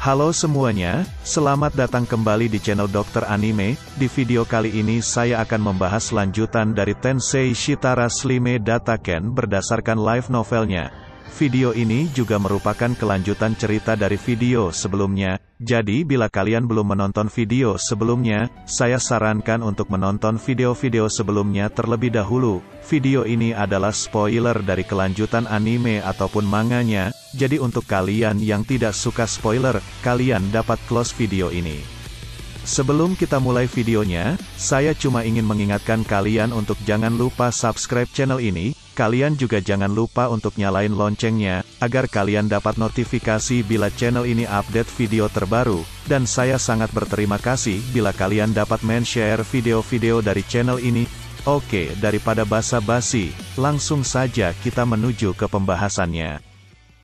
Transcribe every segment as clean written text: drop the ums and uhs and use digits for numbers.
Halo semuanya, selamat datang kembali di channel Dr. Anime. Di video kali ini saya akan membahas lanjutan dari Tensei Shitara Slime Dataken berdasarkan live novelnya. Video ini juga merupakan kelanjutan cerita dari video sebelumnya, jadi bila kalian belum menonton video sebelumnya, saya sarankan untuk menonton video-video sebelumnya terlebih dahulu. Video ini adalah spoiler dari kelanjutan anime ataupun manganya, jadi untuk kalian yang tidak suka spoiler, kalian dapat close video ini. Sebelum kita mulai videonya, saya cuma ingin mengingatkan kalian untuk jangan lupa subscribe channel ini. Kalian juga jangan lupa untuk nyalain loncengnya, agar kalian dapat notifikasi bila channel ini update video terbaru, dan saya sangat berterima kasih bila kalian dapat share video-video dari channel ini. Oke, daripada basa-basi, langsung saja kita menuju ke pembahasannya.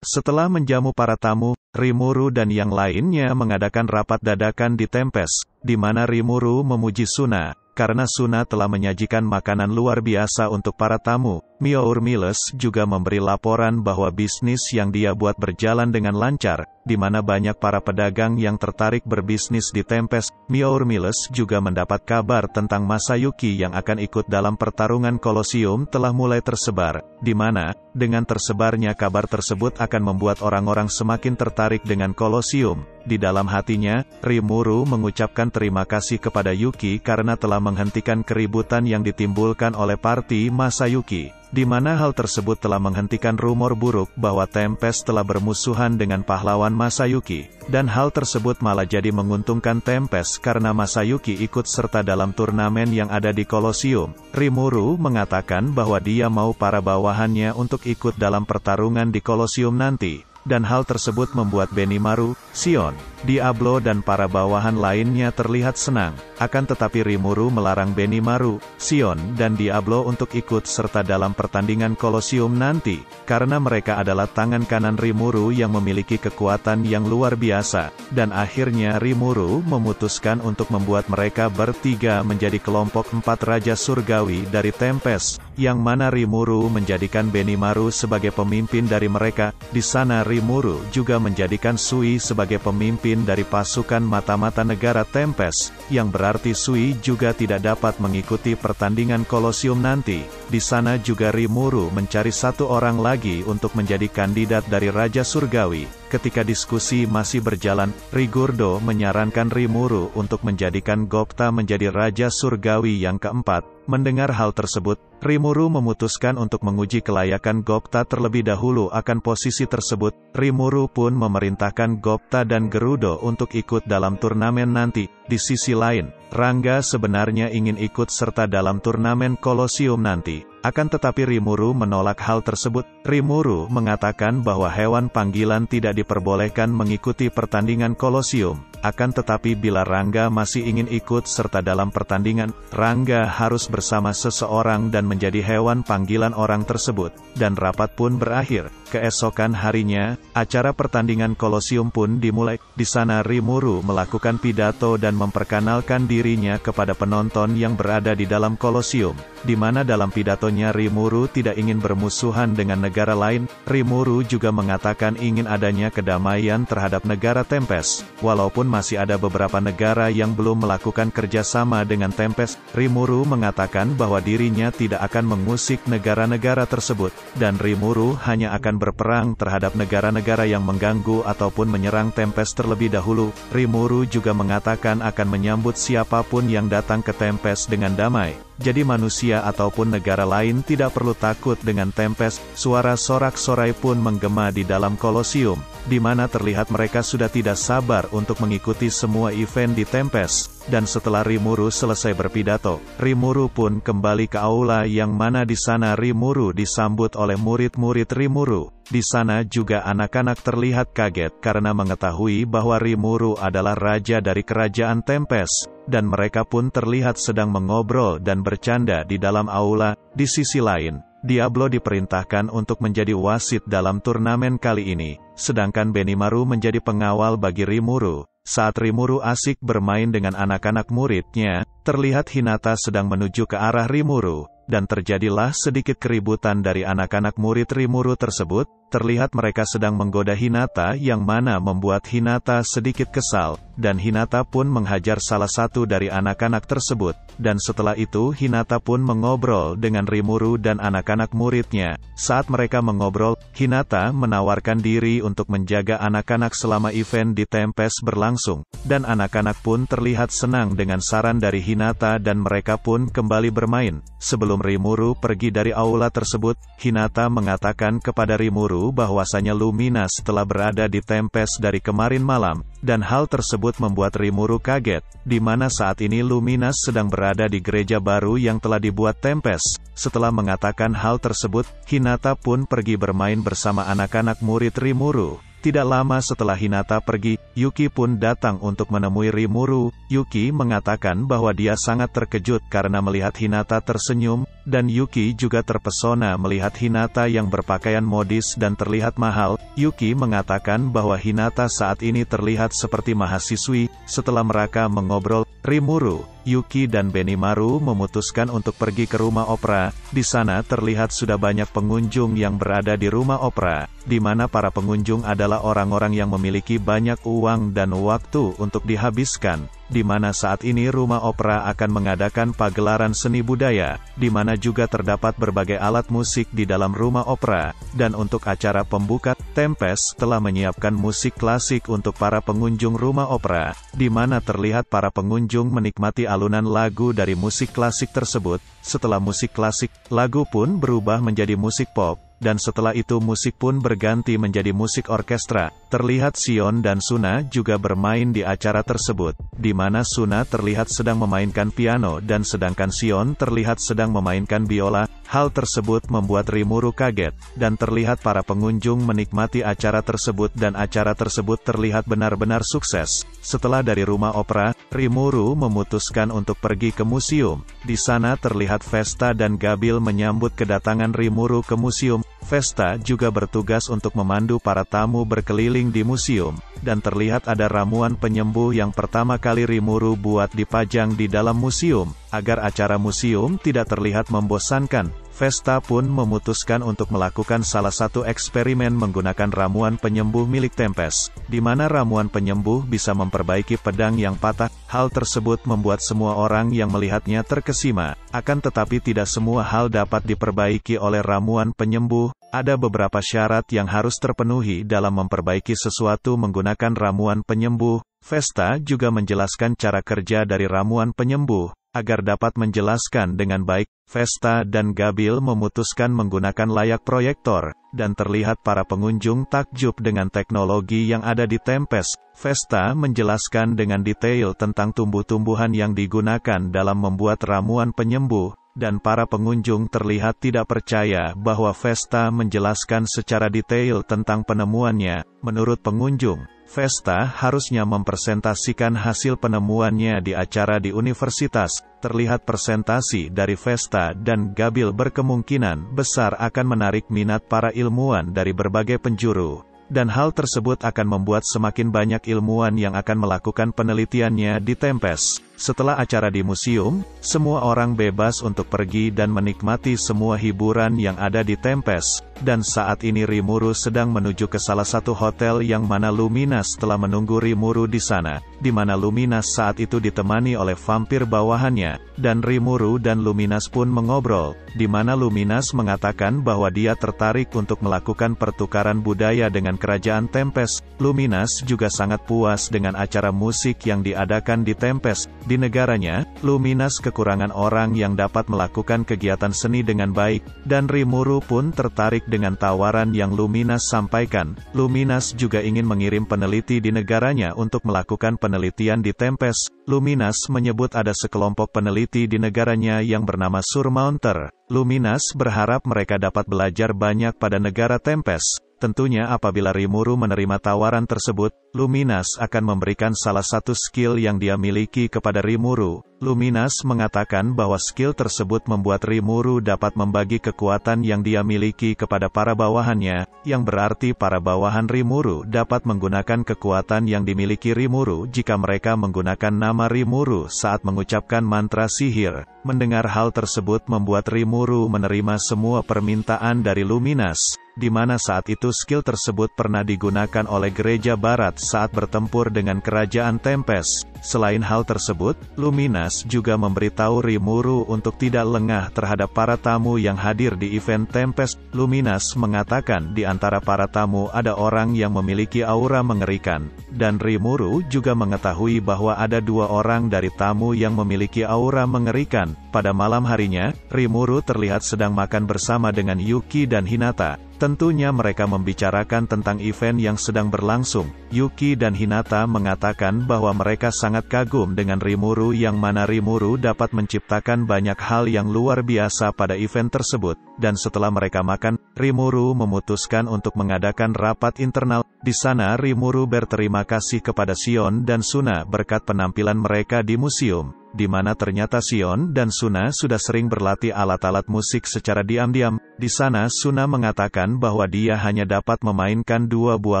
Setelah menjamu para tamu, Rimuru dan yang lainnya mengadakan rapat dadakan di Tempest, di mana Rimuru memuji Suna, karena Suna telah menyajikan makanan luar biasa untuk para tamu. Myourmiles juga memberi laporan bahwa bisnis yang dia buat berjalan dengan lancar, di mana banyak para pedagang yang tertarik berbisnis di Tempest. Myourmiles juga mendapat kabar tentang Masayuki yang akan ikut dalam pertarungan Kolosium telah mulai tersebar, di mana, dengan tersebarnya kabar tersebut akan membuat orang-orang semakin tertarik dengan Kolosium. Di dalam hatinya, Rimuru mengucapkan terima kasih kepada Yuki karena telah menghentikan keributan yang ditimbulkan oleh parti Masayuki, di mana hal tersebut telah menghentikan rumor buruk bahwa Tempest telah bermusuhan dengan pahlawan Masayuki, dan hal tersebut malah jadi menguntungkan Tempest karena Masayuki ikut serta dalam turnamen yang ada di Kolosium. Rimuru mengatakan bahwa dia mau para bawahannya untuk ikut dalam pertarungan di Kolosium nanti. Dan hal tersebut membuat Benimaru, Shion, Diablo dan para bawahan lainnya terlihat senang. Akan tetapi Rimuru melarang Benimaru, Shion dan Diablo untuk ikut serta dalam pertandingan Kolosium nanti, karena mereka adalah tangan kanan Rimuru yang memiliki kekuatan yang luar biasa. Dan akhirnya Rimuru memutuskan untuk membuat mereka bertiga menjadi kelompok 4 Raja Surgawi dari Tempest, yang mana Rimuru menjadikan Benimaru sebagai pemimpin dari mereka. Di sana Rimuru juga menjadikan Sui sebagai pemimpin dari pasukan mata-mata negara Tempest, yang berarti Sui juga tidak dapat mengikuti pertandingan Kolosium nanti. Di sana juga Rimuru mencari satu orang lagi untuk menjadi kandidat dari Raja Surgawi. Ketika diskusi masih berjalan, Rigurdo menyarankan Rimuru untuk menjadikan Gopta menjadi Raja Surgawi yang keempat. Mendengar hal tersebut, Rimuru memutuskan untuk menguji kelayakan Gopta terlebih dahulu akan posisi tersebut. Rimuru pun memerintahkan Gopta dan Gerudo untuk ikut dalam turnamen nanti. Di sisi lain, Rangga sebenarnya ingin ikut serta dalam turnamen Kolosium nanti. Akan tetapi Rimuru menolak hal tersebut. Rimuru mengatakan bahwa hewan panggilan tidak diperbolehkan mengikuti pertandingan Kolosium. Akan tetapi bila Rangga masih ingin ikut serta dalam pertandingan, Rangga harus bersama seseorang dan menjadi hewan panggilan orang tersebut. Dan rapat pun berakhir. Keesokan harinya, acara pertandingan Kolosium pun dimulai. Di sana Rimuru melakukan pidato dan memperkenalkan dirinya kepada penonton yang berada di dalam Kolosium, di mana dalam pidatonya Rimuru tidak ingin bermusuhan dengan negara lain. Rimuru juga mengatakan ingin adanya kedamaian terhadap negara Tempest. Walaupun masih ada beberapa negara yang belum melakukan kerjasama dengan Tempest, Rimuru mengatakan bahwa dirinya tidak akan mengusik negara-negara tersebut, dan Rimuru hanya akan berperang terhadap negara-negara yang mengganggu ataupun menyerang Tempest terlebih dahulu. Rimuru juga mengatakan akan menyambut siapapun yang datang ke Tempest dengan damai. Jadi manusia ataupun negara lain tidak perlu takut dengan Tempest. Suara sorak-sorai pun menggema di dalam Kolosium, di mana terlihat mereka sudah tidak sabar untuk mengikuti semua event di Tempest. Dan setelah Rimuru selesai berpidato, Rimuru pun kembali ke aula yang mana di sana Rimuru disambut oleh murid-murid Rimuru. Di sana juga anak-anak terlihat kaget karena mengetahui bahwa Rimuru adalah raja dari kerajaan Tempest, dan mereka pun terlihat sedang mengobrol dan bercanda di dalam aula. Di sisi lain, Diablo diperintahkan untuk menjadi wasit dalam turnamen kali ini, sedangkan Benimaru menjadi pengawal bagi Rimuru. Saat Rimuru asik bermain dengan anak-anak muridnya, terlihat Hinata sedang menuju ke arah Rimuru, dan terjadilah sedikit keributan dari anak-anak murid Rimuru tersebut. terlihat mereka sedang menggoda Hinata yang mana membuat Hinata sedikit kesal, dan Hinata pun menghajar salah satu dari anak-anak tersebut, dan setelah itu Hinata pun mengobrol dengan Rimuru dan anak-anak muridnya. Saat mereka mengobrol, Hinata menawarkan diri untuk menjaga anak-anak selama event di Tempest berlangsung, dan anak-anak pun terlihat senang dengan saran dari Hinata dan mereka pun kembali bermain. Sebelum Rimuru pergi dari aula tersebut, Hinata mengatakan kepada Rimuru bahwasanya Luminas telah berada di Tempest dari kemarin malam, dan hal tersebut membuat Rimuru kaget, di mana saat ini Luminas sedang berada di gereja baru yang telah dibuat Tempest. Setelah mengatakan hal tersebut, Hinata pun pergi bermain bersama anak-anak murid Rimuru. Tidak lama setelah Hinata pergi, Yuki pun datang untuk menemui Rimuru. Yuki mengatakan bahwa dia sangat terkejut karena melihat Hinata tersenyum, dan Yuki juga terpesona melihat Hinata yang berpakaian modis dan terlihat mahal. Yuki mengatakan bahwa Hinata saat ini terlihat seperti mahasiswi. Setelah mereka mengobrol, Rimuru, Yuki dan Benimaru memutuskan untuk pergi ke rumah opera. Di sana terlihat sudah banyak pengunjung yang berada di rumah opera, di mana para pengunjung adalah orang-orang yang memiliki banyak uang dan waktu untuk dihabiskan, di mana saat ini rumah opera akan mengadakan pagelaran seni budaya, di mana juga terdapat berbagai alat musik di dalam rumah opera, dan untuk acara pembuka, Tempest telah menyiapkan musik klasik untuk para pengunjung rumah opera, di mana terlihat para pengunjung menikmati alunan lagu dari musik klasik tersebut. Setelah musik klasik, lagu pun berubah menjadi musik pop, dan setelah itu musik pun berganti menjadi musik orkestra. Terlihat Sion dan Suna juga bermain di acara tersebut, di mana Suna terlihat sedang memainkan piano dan sedangkan Sion terlihat sedang memainkan biola. Hal tersebut membuat Rimuru kaget, dan terlihat para pengunjung menikmati acara tersebut dan acara tersebut terlihat benar-benar sukses. Setelah dari rumah opera, Rimuru memutuskan untuk pergi ke museum. Di sana terlihat Vesta dan Gabil menyambut kedatangan Rimuru ke museum. Vesta juga bertugas untuk memandu para tamu berkeliling di museum, dan terlihat ada ramuan penyembuh yang pertama kali Rimuru buat dipajang di dalam museum. Agar acara museum tidak terlihat membosankan, Vesta pun memutuskan untuk melakukan salah satu eksperimen menggunakan ramuan penyembuh milik Tempest, di mana ramuan penyembuh bisa memperbaiki pedang yang patah. Hal tersebut membuat semua orang yang melihatnya terkesima. Akan tetapi tidak semua hal dapat diperbaiki oleh ramuan penyembuh. Ada beberapa syarat yang harus terpenuhi dalam memperbaiki sesuatu menggunakan ramuan penyembuh. Vesta juga menjelaskan cara kerja dari ramuan penyembuh. Agar dapat menjelaskan dengan baik, Vesta dan Gabil memutuskan menggunakan layar proyektor, dan terlihat para pengunjung takjub dengan teknologi yang ada di Tempest. Vesta menjelaskan dengan detail tentang tumbuh-tumbuhan yang digunakan dalam membuat ramuan penyembuh, dan para pengunjung terlihat tidak percaya bahwa Vesta menjelaskan secara detail tentang penemuannya. Menurut pengunjung, Vesta harusnya mempresentasikan hasil penemuannya di acara di universitas. Terlihat presentasi dari Vesta dan Gabil berkemungkinan besar akan menarik minat para ilmuwan dari berbagai penjuru. Dan hal tersebut akan membuat semakin banyak ilmuwan yang akan melakukan penelitiannya di Tempest. Setelah acara di museum, semua orang bebas untuk pergi dan menikmati semua hiburan yang ada di Tempest. Dan saat ini Rimuru sedang menuju ke salah satu hotel yang mana Luminas telah menunggu Rimuru di sana, di mana Luminas saat itu ditemani oleh vampir bawahannya, dan Rimuru dan Luminas pun mengobrol, di mana Luminas mengatakan bahwa dia tertarik untuk melakukan pertukaran budaya dengan kerajaan Tempest. Luminas juga sangat puas dengan acara musik yang diadakan di Tempest. Di negaranya, Luminas kekurangan orang yang dapat melakukan kegiatan seni dengan baik, dan Rimuru pun tertarik dengan tawaran yang Luminas sampaikan. Luminas juga ingin mengirim peneliti di negaranya untuk melakukan penelitian di Tempest. Luminas menyebut ada sekelompok peneliti di negaranya yang bernama Surmounter. Luminas berharap mereka dapat belajar banyak pada negara Tempest. Tentunya apabila Rimuru menerima tawaran tersebut, Luminas akan memberikan salah satu skill yang dia miliki kepada Rimuru. Luminas mengatakan bahwa skill tersebut membuat Rimuru dapat membagi kekuatan yang dia miliki kepada para bawahannya, yang berarti para bawahan Rimuru dapat menggunakan kekuatan yang dimiliki Rimuru jika mereka menggunakan nama Rimuru saat mengucapkan mantra sihir. Mendengar hal tersebut membuat Rimuru menerima semua permintaan dari Luminas, di mana saat itu skill tersebut pernah digunakan oleh gereja barat saat bertempur dengan kerajaan Tempest. Selain hal tersebut, Luminas juga memberitahu Rimuru untuk tidak lengah terhadap para tamu yang hadir di event Tempest. Luminas mengatakan di antara para tamu ada orang yang memiliki aura mengerikan, dan Rimuru juga mengetahui bahwa ada 2 orang dari tamu yang memiliki aura mengerikan. Pada malam harinya, Rimuru terlihat sedang makan bersama dengan Yuki dan Hinata. Tentunya mereka membicarakan tentang event yang sedang berlangsung. Yuki dan Hinata mengatakan bahwa mereka sangat kagum dengan Rimuru, yang mana Rimuru dapat menciptakan banyak hal yang luar biasa pada event tersebut. Dan setelah mereka makan, Rimuru memutuskan untuk mengadakan rapat internal. Di sana Rimuru berterima kasih kepada Shion dan Suna berkat penampilan mereka di museum, di mana ternyata Shion dan Suna sudah sering berlatih alat-alat musik secara diam-diam. Di sana Suna mengatakan bahwa dia hanya dapat memainkan 2 buah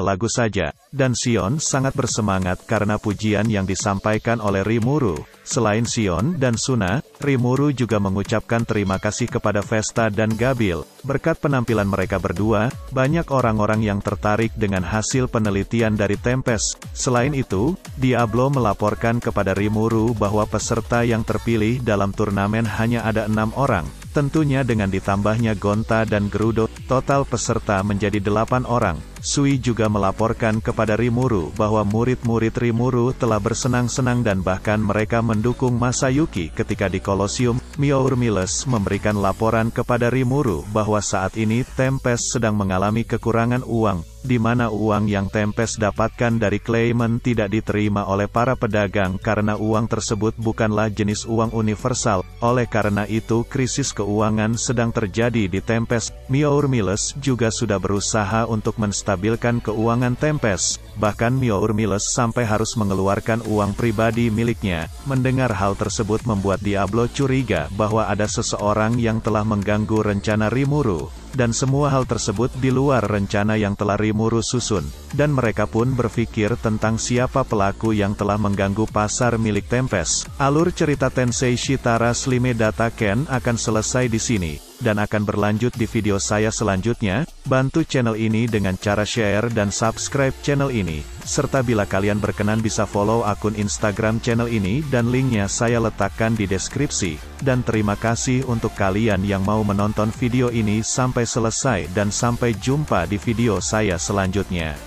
lagu saja, dan Shion sangat bersemangat karena pujian yang disampaikan oleh Rimuru. Selain Shion dan Suna, Rimuru juga mengucapkan terima kasih kepada Vesta dan Gabil. Berkat penampilan mereka berdua, banyak orang-orang yang tertarik dengan hasil penelitian dari Tempest. Selain itu, Diablo melaporkan kepada Rimuru bahwa peserta yang terpilih dalam turnamen hanya ada 6 orang. Tentunya dengan ditambahnya Gonta dan Gerudo, total peserta menjadi 8 orang. Sui juga melaporkan kepada Rimuru bahwa murid-murid Rimuru telah bersenang-senang dan bahkan mereka mendukung Masayuki ketika di Kolosium. Miourmiles memberikan laporan kepada Rimuru bahwa saat ini Tempest sedang mengalami kekurangan uang, di mana uang yang Tempest dapatkan dari Claimant tidak diterima oleh para pedagang karena uang tersebut bukanlah jenis uang universal. Oleh karena itu krisis keuangan sedang terjadi di Tempest. Miourmiles juga sudah berusaha untuk menstabilkan keuangan Tempest. Bahkan Miourmiles sampai harus mengeluarkan uang pribadi miliknya. Mendengar hal tersebut membuat Diablo curiga bahwa ada seseorang yang telah mengganggu rencana Rimuru. Dan semua hal tersebut di luar rencana yang telah Rimuru susun. Dan mereka pun berpikir tentang siapa pelaku yang telah mengganggu pasar milik Tempest. Alur cerita Tensei Shitara Slime Data Ken akan selesai di sini, dan akan berlanjut di video saya selanjutnya. Bantu channel ini dengan cara share dan subscribe channel ini. Serta bila kalian berkenan bisa follow akun Instagram channel ini dan linknya saya letakkan di deskripsi. Dan terima kasih untuk kalian yang mau menonton video ini sampai selesai dan sampai jumpa di video saya selanjutnya.